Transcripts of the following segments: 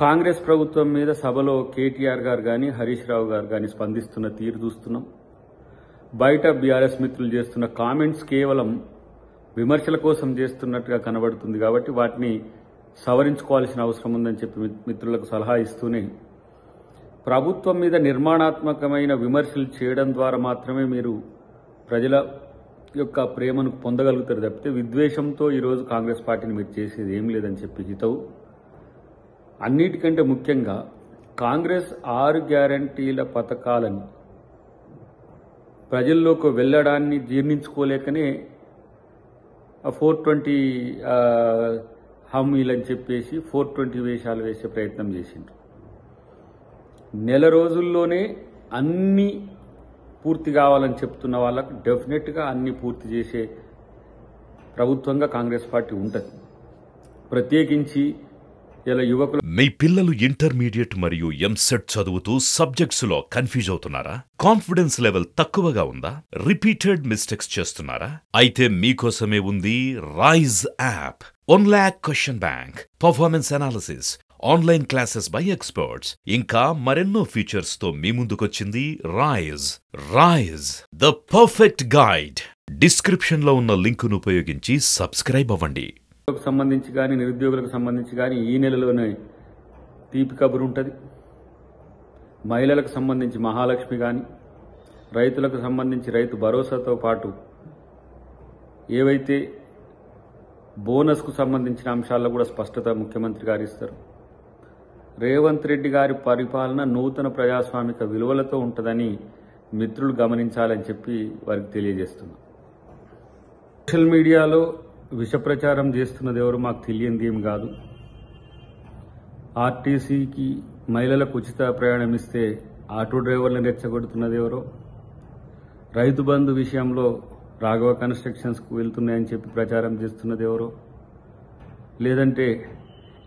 కాంగ్రెస్ ప్రభుత్వం మీద సభలో కేటీఆర్ గారు గాని హరీష్ రావు గారు గాని స్పందిస్తున్న తీరు చూస్తున్నాం. బయట బీఆర్ఎస్ మిత్రులు చేస్తున్న కామెంట్స్ కేవలం విమర్శల కోసం చేస్తున్నట్టుగా కనబడుతుంది. కాబట్టి వాటిని సవరించుకోవాల్సిన అవసరం ఉందని చెప్పి మిత్రులకు సలహా ఇస్తూనే ప్రభుత్వం మీద నిర్మాణాత్మకమైన విమర్శలు చేయడం ద్వారా మాత్రమే మీరు ప్రజల యొక్క ప్రేమను పొందగలుగుతారు తప్పితే విద్వేషంతో ఈరోజు కాంగ్రెస్ పార్టీని మీరు చేసేది ఏం లేదని చెప్పి హితవు. అన్నిటికంటే ముఖ్యంగా కాంగ్రెస్ 6 గ్యారంటీల పథకాలను ప్రజల్లోకి వెళ్లడాన్ని జీర్ణించుకోలేకనే 420 హామీలని చెప్పేసి 420 వేషాలు వేసే ప్రయత్నం చేసిండ్రు. నెల రోజుల్లోనే అన్ని పూర్తి కావాలని చెప్తున్న వాళ్ళకు డెఫినెట్గా అన్ని పూర్తి చేసే ప్రభుత్వంగా కాంగ్రెస్ పార్టీ ఉంటుంది. ప్రత్యేకించి ఇలా యువకులు మీ పిల్లలు ఇంటర్మీడియట్ మరియు ఎంసెట్ చదువుతూ సబ్జెక్ట్స్ లో కన్ఫ్యూజ్ అవుతున్నారా? కాన్ఫిడెన్స్ లెవెల్ తక్కువగా ఉందా? రిపీటెడ్ మిస్టేక్స్ చేస్తున్నారా? అయితే మీకోసమే ఉంది Rise app. 1 lakh question bank, performance analysis, online classes by experts, ఇంకా మరెన్నో ఫీచర్స్ తో మీ ముందుకొచ్చింది Rise the perfect guide. Description లో ఉన్న లింకును ఉపయోగించి సబ్స్క్రైబ్ అవ్వండి. సంబంధించి కానీ నిరుద్యోగులకు సంబంధించి కానీ ఈ నెలలోనే తీపి కబురు ఉంటుంది. మహిళలకు సంబంధించి మహాలక్ష్మి కానీ, రైతులకు సంబంధించి రైతు భరోసాతో పాటు ఏవైతే బోనస్కు సంబంధించిన అంశాల్లో కూడా స్పష్టత ముఖ్యమంత్రి గారు ఇస్తారు. రేవంత్ రెడ్డి గారి పరిపాలన నూతన ప్రజాస్వామిక విలువలతో ఉంటుందని మిత్రులు గమనించాలని చెప్పి వారికి తెలియజేస్తున్నారు. సోషల్ మీడియాలో విష ప్రచారం చేస్తున్నది ఎవరు మాకు తెలియంది ఏం కాదు. ఆర్టీసీకి మహిళలకు ఉచిత ప్రయాణం ఇస్తే ఆటో డ్రైవర్లను రెచ్చగొడుతున్నది ఎవరో, రైతు బంధు విషయంలో రాఘవ కన్స్ట్రక్షన్స్కు వెళ్తున్నాయని చెప్పి ప్రచారం చేస్తున్నది ఎవరో, లేదంటే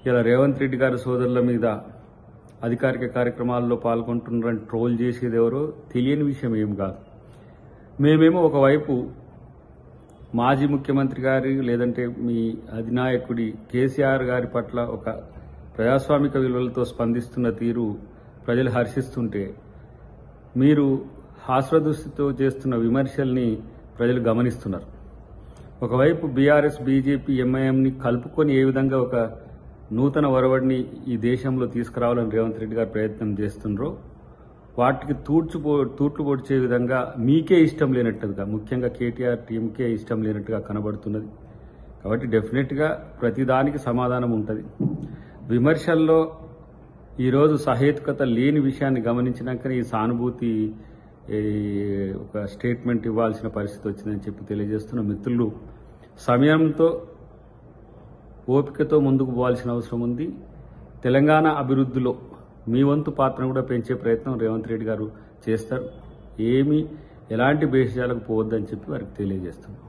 ఇలా రేవంత్ రెడ్డి గారి సోదరుల మీద అధికారిక కార్యక్రమాల్లో పాల్గొంటున్నారని ట్రోల్ చేసేది ఎవరో తెలియని విషయం ఏం కాదు. మేమేమో ఒకవైపు మాజీ ముఖ్యమంత్రి గారి లేదంటే మీ అధినాయకుడి కేసీఆర్ గారి పట్ల ఒక ప్రజాస్వామిక విలువలతో స్పందిస్తున్న తీరు ప్రజలు హర్షిస్తుంటే, మీరు హాస్యదృష్టితో చేస్తున్న విమర్శల్ని ప్రజలు గమనిస్తున్నారు. ఒకవైపు బీఆర్ఎస్, బీజేపీ, ఎంఐఎంని కలుపుకొని ఏ విధంగా ఒక నూతన ఒరవడిని ఈ దేశంలో తీసుకురావాలని రేవంత్ రెడ్డి గారు ప్రయత్నం చేస్తున్నారో వాటికి తూట్లు పొడిచే విధంగా మీకే ఇష్టం లేనట్టుగా, ముఖ్యంగా కేటీఆర్ టీంకే ఇష్టం లేనట్టుగా కనబడుతున్నది. కాబట్టి డెఫినెట్గా ప్రతిదానికి సమాధానం ఉంటుంది. విమర్శల్లో ఈరోజు సహేతుకత లేని విషయాన్ని గమనించినాకనే ఈ సానుభూతి ఒక స్టేట్మెంట్ ఇవ్వాల్సిన పరిస్థితి వచ్చిందని చెప్పి తెలియజేస్తున్న మిత్రులు సమయంతో ఓపికతో ముందుకు పోవాల్సిన అవసరం ఉంది. తెలంగాణ అభివృద్ధిలో మీ వంతు పాత్రను కూడా పెంచే ప్రయత్నం రేవంత్ రెడ్డి గారు చేస్తారు. ఎలాంటి భేషజాలకు పోవద్దని చెప్పి వారికి తెలియజేస్తున్నాం.